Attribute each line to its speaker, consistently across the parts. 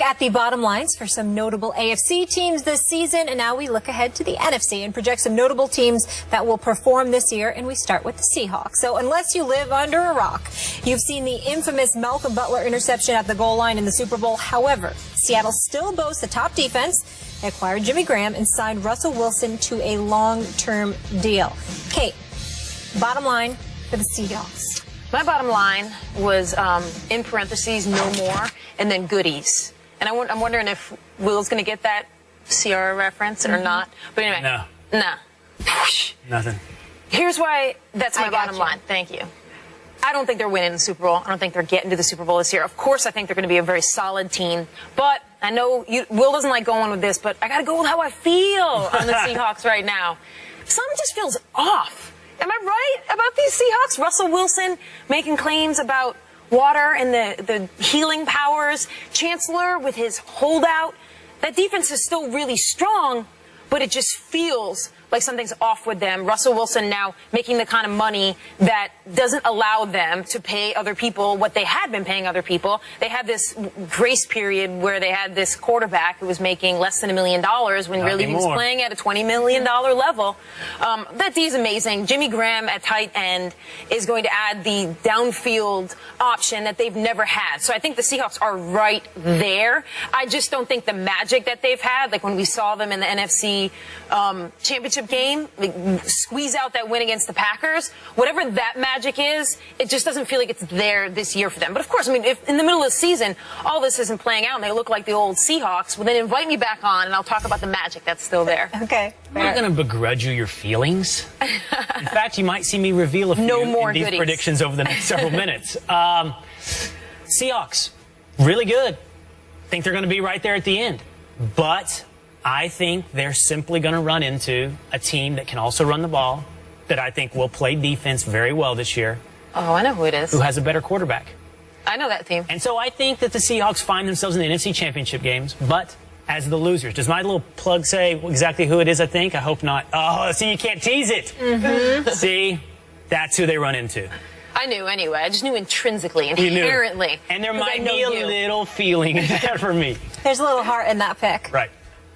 Speaker 1: at the bottom lines for some notable AFC teams this season, and now we look ahead to the NFC and project some notable teams that will perform this year, and we start with the Seahawks. So unless you live under a rock, you've seen the infamous Malcolm Butler interception at the goal line in the Super Bowl. However, Seattle still boasts a top defense. They acquired Jimmy Graham and signed Russell Wilson to a long-term deal. Kate, bottom line for the Seahawks.
Speaker 2: My bottom line was, in parentheses, no more, and then goodies. And I'm wondering if Will's going to get that CR reference or not. But anyway.
Speaker 3: No.
Speaker 2: Nah.
Speaker 3: Nothing.
Speaker 2: Here's why that's my bottom line. Thank you. I don't think they're winning the Super Bowl. I don't think they're getting to the Super Bowl this year. Of course, I think they're going to be a very solid team. But I know Will doesn't like going with this, but I got to go with how I feel on the Seahawks right now. Something just feels off. Am I right about these Seahawks? Russell Wilson making claims about water and the healing powers. Chancellor with his holdout. That defense is still really strong, but it just feels like something's off with them. Russell Wilson now making the kind of money that doesn't allow them to pay other people what they had been paying other people. They had this grace period where they had this quarterback who was making less than $1 million when really he was playing at a $20 million level. That D is amazing. Jimmy Graham at tight end is going to add the downfield option that they've never had. So I think the Seahawks are right there. I just don't think the magic that they've had, like when we saw them in the NFC Championship game, squeeze out that win against the Packers, whatever that magic is, it just doesn't feel like it's there this year for them. But of course, I mean, if in the middle of the season all this isn't playing out and they look like the old Seahawks, well then invite me back on and I'll talk about the magic that's still there.
Speaker 1: Okay.
Speaker 3: I'm not going to begrudge you your feelings. In fact, you might see me reveal a few in these predictions over the next several minutes. Seahawks, really good. Think they're going to be right there at the end. But I think they're simply going to run into a team that can also run the ball, that I think will play defense very well this year.
Speaker 2: Oh, I know who it is.
Speaker 3: Who has a better quarterback.
Speaker 2: I know that team.
Speaker 3: And so I think that the Seahawks find themselves in the NFC Championship games, but as the losers. Does my little plug say exactly who it is, I think? I hope not. Oh, see, you can't tease it. Mm-hmm. See, that's who they run into.
Speaker 2: I knew anyway. I just knew intrinsically, inherently.
Speaker 3: And there might be a little feeling in that for me.
Speaker 1: There's a little heart in that pick.
Speaker 3: Right.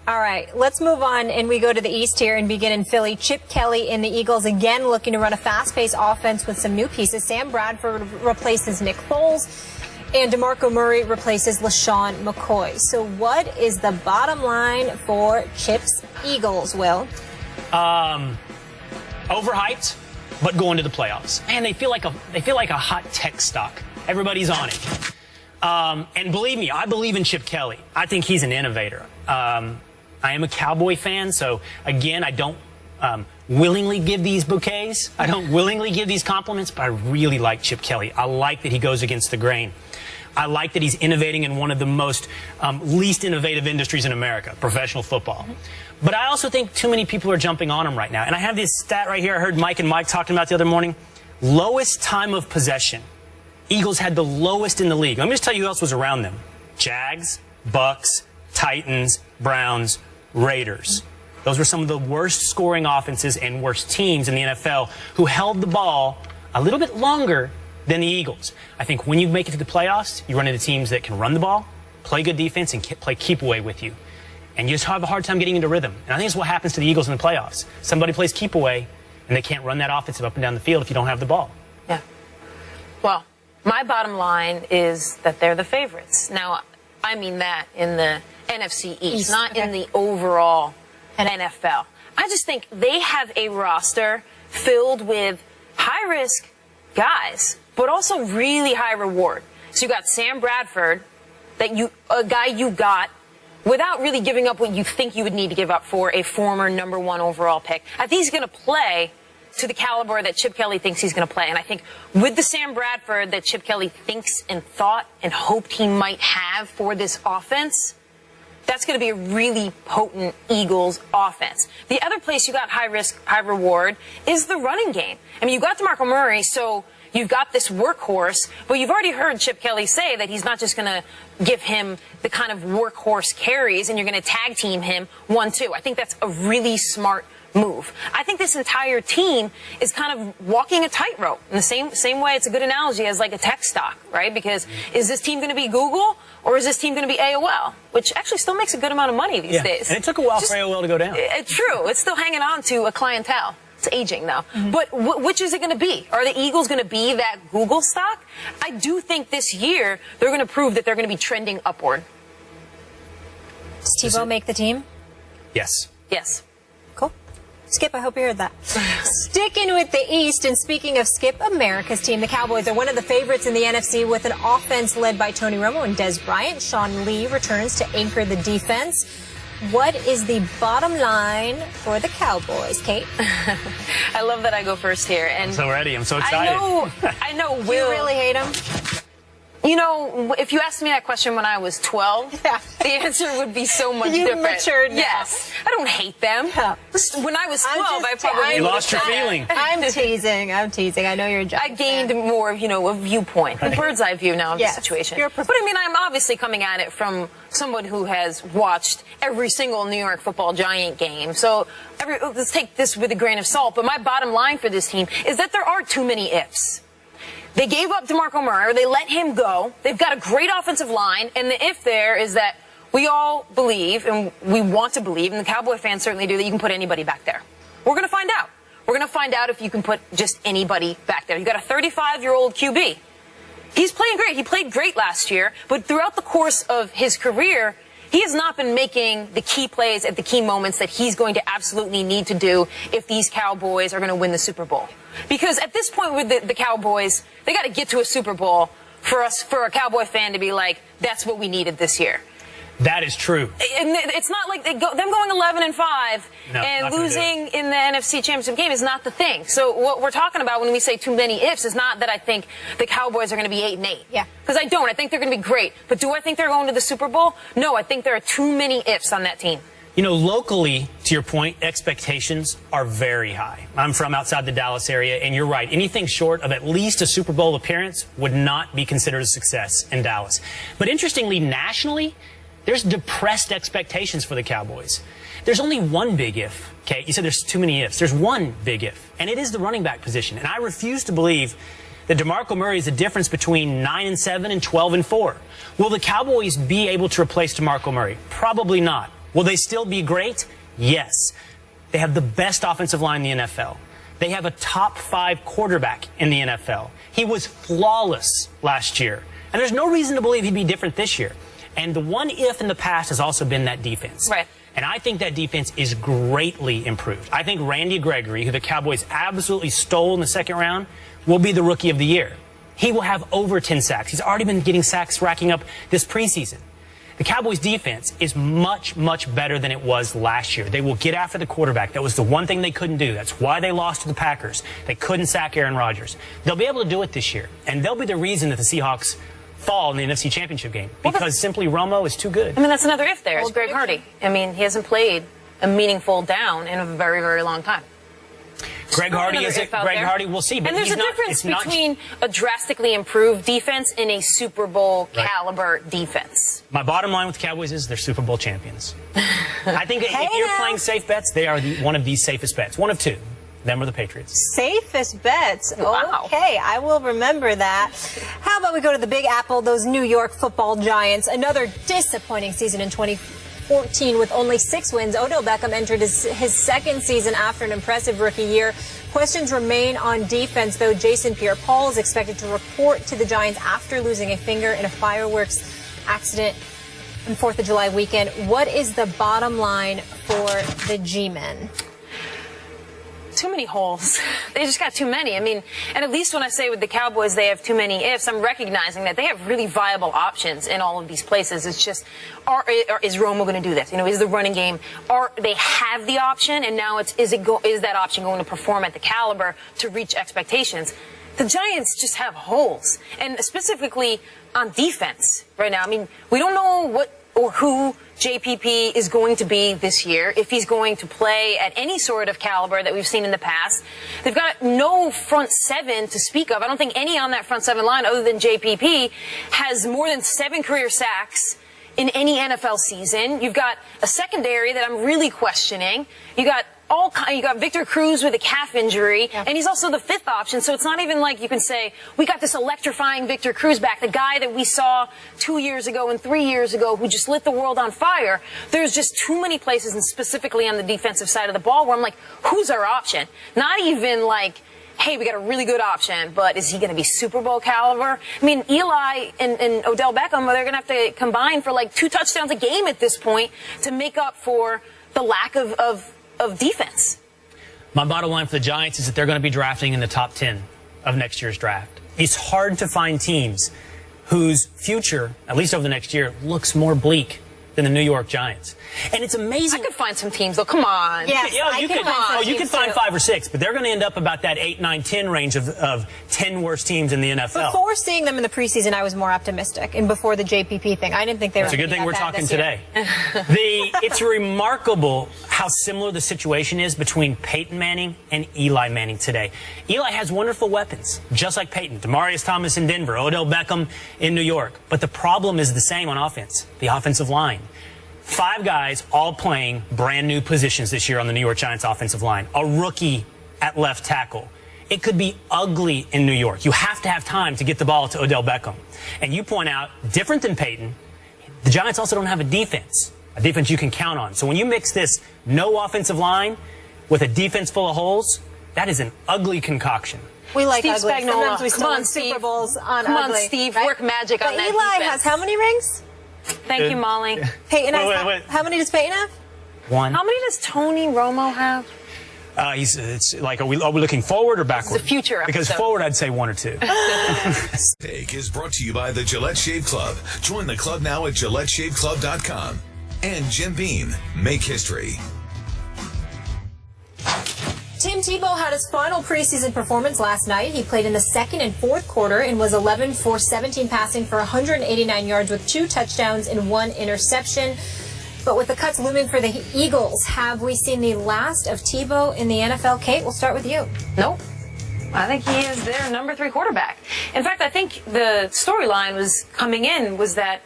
Speaker 1: All right, let's move on, and we go to the East here and begin in Philly. Chip Kelly and the Eagles again looking to run a fast-paced offense with some new pieces. Sam Bradford replaces Nick Foles, and DeMarco Murray replaces LaShawn McCoy. So what is the bottom line for Chip's Eagles, Will?
Speaker 3: Overhyped, but going to the playoffs. Man, they feel like a hot tech stock. Everybody's on it. And believe me, I believe in Chip Kelly. I think he's an innovator. I am a Cowboy fan, so again, I don't willingly give these bouquets. I don't willingly give these compliments, but I really like Chip Kelly. I like that he goes against the grain. I like that he's innovating in one of the most least innovative industries in America, professional football. But I also think too many people are jumping on him right now. And I have this stat right here I heard Mike and Mike talking about the other morning. Lowest time of possession. Eagles had the lowest in the league. Let me just tell you who else was around them. Jags, Bucks, Titans, Browns, Raiders. Those were some of the worst scoring offenses and worst teams in the NFL who held the ball a little bit longer than the Eagles. I think when you make it to the playoffs, you run into teams that can run the ball, play good defense, and play keep away with you. And you just have a hard time getting into rhythm. And I think it's what happens to the Eagles in the playoffs. Somebody plays keep away, and they can't run that offensive up and down the field if you don't have the ball.
Speaker 2: Yeah. Well, my bottom line is that they're the favorites. Now, I mean that in the NFC East, not in the overall NFL. I just think they have a roster filled with high-risk guys, but also really high reward. So you got Sam Bradford, a guy you got without really giving up what you think you would need to give up for a former #1 overall pick. I think he's going to play to the caliber that Chip Kelly thinks he's going to play. And I think with the Sam Bradford that Chip Kelly thinks and thought and hoped he might have for this offense, that's going to be a really potent Eagles offense. The other place you got high risk, high reward is the running game. I mean, you got DeMarco Murray, so you've got this workhorse, but you've already heard Chip Kelly say that he's not just going to give him the kind of workhorse carries and you're going to tag team him 1-2. I think that's a really smart move. I think this entire team is kind of walking a tightrope in the same way. It's a good analogy as like a tech stock, right? Because is this team going to be Google or is this team going to be AOL, which actually still makes a good amount of money these days.
Speaker 3: And it took a while for AOL to go down.
Speaker 2: True. It's still hanging on to a clientele. It's aging, though. But which is it going to be? Are the Eagles going to be that Google stock? I do think this year they're going to prove that they're going to be trending upward.
Speaker 1: Does Tebow make the team?
Speaker 3: Yes.
Speaker 2: Yes.
Speaker 1: Cool. Skip, I hope you heard that. Sticking with the East, and speaking of Skip, America's team, the Cowboys are one of the favorites in the NFC with an offense led by Tony Romo and Des Bryant. Sean Lee returns to anchor the defense. What is the bottom line for the Cowboys, Kate?
Speaker 2: I love that I go first here. And
Speaker 3: I'm so ready. I'm so excited.
Speaker 2: I know.
Speaker 1: Do you really hate him?
Speaker 2: You know, if you asked me that question when I was 12, the answer would be so much different.
Speaker 1: You've matured now.
Speaker 2: Yes. I don't hate them.
Speaker 1: Yeah.
Speaker 2: When I was 12, I probably...
Speaker 3: You lost your feeling.
Speaker 1: I'm teasing. I know you're a Giants
Speaker 2: I gained more, a viewpoint, a bird's eye view now of the situation. But I mean, I'm obviously coming at it from someone who has watched every single New York Football Giant game. So let's take this with a grain of salt. But my bottom line for this team is that there are too many ifs. They gave up DeMarco Murray, or they let him go. They've got a great offensive line, and the if there is that we all believe, and we want to believe, and the Cowboy fans certainly do, that you can put anybody back there. We're going to find out. We're going to find out if you can put just anybody back there. You've got a 35-year-old QB. He's playing great. He played great last year, but throughout the course of his career, he has not been making the key plays at the key moments that he's going to absolutely need to do if these Cowboys are going to win the Super Bowl. Because at this point with the Cowboys, they got to get to a Super Bowl for a Cowboy fan to be like, that's what we needed this year.
Speaker 3: That is true.
Speaker 2: And it's not like them going 11-5 and losing in the NFC Championship game is not the thing. So what we're talking about when we say too many ifs is not that I think the Cowboys are going to be 8-8.
Speaker 1: Yeah.
Speaker 2: Because I don't. I think they're going to be great. But do I think they're going to the Super Bowl? No, I think there are too many ifs on that team.
Speaker 3: You know, locally, to your point, expectations are very high. I'm from outside the Dallas area, and you're right. Anything short of at least a Super Bowl appearance would not be considered a success in Dallas. But interestingly, nationally, there's depressed expectations for the Cowboys. There's only one big if, okay? You said there's too many ifs. There's one big if, and it is the running back position. And I refuse to believe that DeMarco Murray is the difference between 9-7 and 12-4. Will the Cowboys be able to replace DeMarco Murray? Probably not. Will they still be great? Yes. They have the best offensive line in the NFL. They have a top 5 quarterback in the NFL. He was flawless last year. And there's no reason to believe he'd be different this year. And the one if in the past has also been that defense.
Speaker 2: Right.
Speaker 3: And I think that defense is greatly improved. I think Randy Gregory, who the Cowboys absolutely stole in the second round, will be the Rookie of the Year. He will have over 10 sacks. He's already been getting sacks racking up this preseason. The Cowboys' defense is much, much better than it was last year. They will get after the quarterback. That was the one thing they couldn't do. That's why they lost to the Packers. They couldn't sack Aaron Rodgers. They'll be able to do it this year. And they'll be the reason that the Seahawks fall in the NFC Championship game. Because simply Romo is too good.
Speaker 2: I mean, that's another if there. It's Greg Hardy. I mean, he hasn't played a meaningful down in a very, very long time.
Speaker 3: Greg Hardy, we'll see. But
Speaker 2: and there's a difference between a drastically improved defense and a Super Bowl caliber defense.
Speaker 3: My bottom line with the Cowboys is they're Super Bowl champions. I think if you're playing safe bets, they are one of the safest bets. One of two. Them or the Patriots.
Speaker 1: Safest bets.
Speaker 2: Wow.
Speaker 1: Okay, I will remember that. How about we go to the Big Apple, those New York Football Giants. Another disappointing season in 2014 with only 6 wins. Odell Beckham entered his second season after an impressive rookie year. Questions remain on defense, though. Jason Pierre-Paul is expected to report to the Giants after losing a finger in a fireworks accident on 4th of July weekend. What is the bottom line for the G-men?
Speaker 2: Too many holes. They just got too many. I mean, and at least when I say with the Cowboys they have too many ifs, I'm recognizing that they have really viable options in all of these places. It's just, is Romo going to do this? You know, is the running game, they have the option, and now is that option going to perform at the caliber to reach expectations? The Giants just have holes, and specifically on defense right now. I mean, we don't know what or who JPP is going to be this year, if he's going to play at any sort of caliber that we've seen in the past. They've got no front 7 to speak of. I don't think any on that front 7 line other than JPP has more than 7 career sacks in any NFL season. You've got a secondary that I'm really questioning. You got you got Victor Cruz with a calf injury, and he's also the 5th option, so it's not even like you can say, we got this electrifying Victor Cruz back, the guy that we saw 2 years ago and 3 years ago who just lit the world on fire. There's just too many places, and specifically on the defensive side of the ball, where I'm like, who's our option? Not even like, hey, we got a really good option, but is he going to be Super Bowl caliber? I mean, Eli and Odell Beckham, they're going to have to combine for like 2 touchdowns a game at this point to make up for the lack of defense.
Speaker 3: My bottom line for the Giants is that they're going to be drafting in the top 10 of next year's draft. It's hard to find teams whose future, at least over the next year, looks more bleak than the New York Giants. And it's amazing.
Speaker 2: I could find some teams, though. Come on.
Speaker 1: Yes,
Speaker 3: you could find 5 or 6, but they're going to end up about that 8, 9, 10 range of 10 worst teams in the NFL.
Speaker 1: Before seeing them in the preseason, I was more optimistic, and before the JPP thing, I didn't think they were.
Speaker 3: It's a good thing we're talking today. It's remarkable how similar the situation is between Peyton Manning and Eli Manning today. Eli has wonderful weapons, just like Peyton. Demaryius Thomas in Denver, Odell Beckham in New York. But the problem is the same on offense, the offensive line. 5 guys all playing brand new positions this year on the New York Giants offensive line. A rookie at left tackle. It could be ugly in New York. You have to have time to get the ball to Odell Beckham. And you point out, different than Peyton, the Giants also don't have a defense you can count on. So when you mix this no offensive line with a defense full of holes, that is an ugly concoction.
Speaker 1: We like
Speaker 2: Steve
Speaker 1: ugly.
Speaker 2: Spagnuolo.
Speaker 1: Sometimes we
Speaker 2: Come
Speaker 1: still
Speaker 2: on,
Speaker 1: win
Speaker 2: Steve.
Speaker 1: Super Bowls on
Speaker 2: Come
Speaker 1: ugly.
Speaker 2: on, Steve.
Speaker 1: Right?
Speaker 2: Work magic on
Speaker 1: but
Speaker 2: that
Speaker 1: Eli
Speaker 2: defense.
Speaker 1: has how many rings?
Speaker 2: Thank you, Molly.
Speaker 1: Peyton has
Speaker 3: wait.
Speaker 1: how many does Peyton have?
Speaker 3: 1.
Speaker 2: How many does Tony Romo have?
Speaker 3: It's like, are we looking forward or backward?
Speaker 2: It's the future
Speaker 3: Because
Speaker 2: episode.
Speaker 3: forward, I'd say 1 or 2.
Speaker 4: Take is brought to you by the Gillette Shave Club. Join the club now at GilletteShaveClub.com. And Jim Beam. Make history.
Speaker 1: Tim Tebow had his final preseason performance last night. He played in the 2nd and 4th quarter and was 11 for 17 passing for 189 yards with 2 touchdowns and 1 interception. But with the cuts looming for the Eagles, have we seen the last of Tebow in the NFL? Kate, we'll start with you.
Speaker 2: Nope. I think he is their number 3 quarterback. In fact, I think the storyline was coming in was that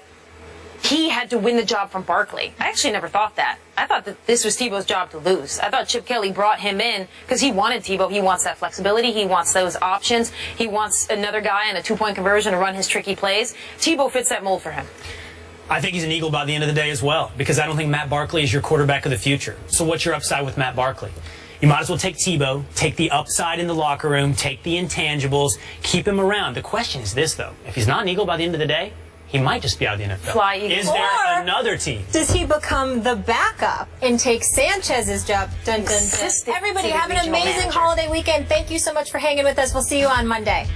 Speaker 2: he had to win the job from Barkley. I actually never thought that. I thought that this was Tebow's job to lose. I thought Chip Kelly brought him in because he wanted Tebow. He wants that flexibility. He wants those options. He wants another guy in a 2-point conversion to run his tricky plays. Tebow fits that mold for him.
Speaker 3: I think he's an Eagle by the end of the day as well, because I don't think Matt Barkley is your quarterback of the future. So what's your upside with Matt Barkley? You might as well take Tebow, take the upside in the locker room, take the intangibles, keep him around. The question is this, though. If he's not an Eagle by the end of the day, he might just be out of the NFL.
Speaker 2: Fly Eagle.
Speaker 3: Is there another team?
Speaker 1: Does he become the backup and take Sanchez's job? Dun, dun, dun.
Speaker 2: Assistant
Speaker 1: Everybody
Speaker 2: to the
Speaker 1: have an
Speaker 2: regional
Speaker 1: amazing
Speaker 2: manager.
Speaker 1: holiday weekend. Thank you so much for hanging with us. We'll see you on Monday.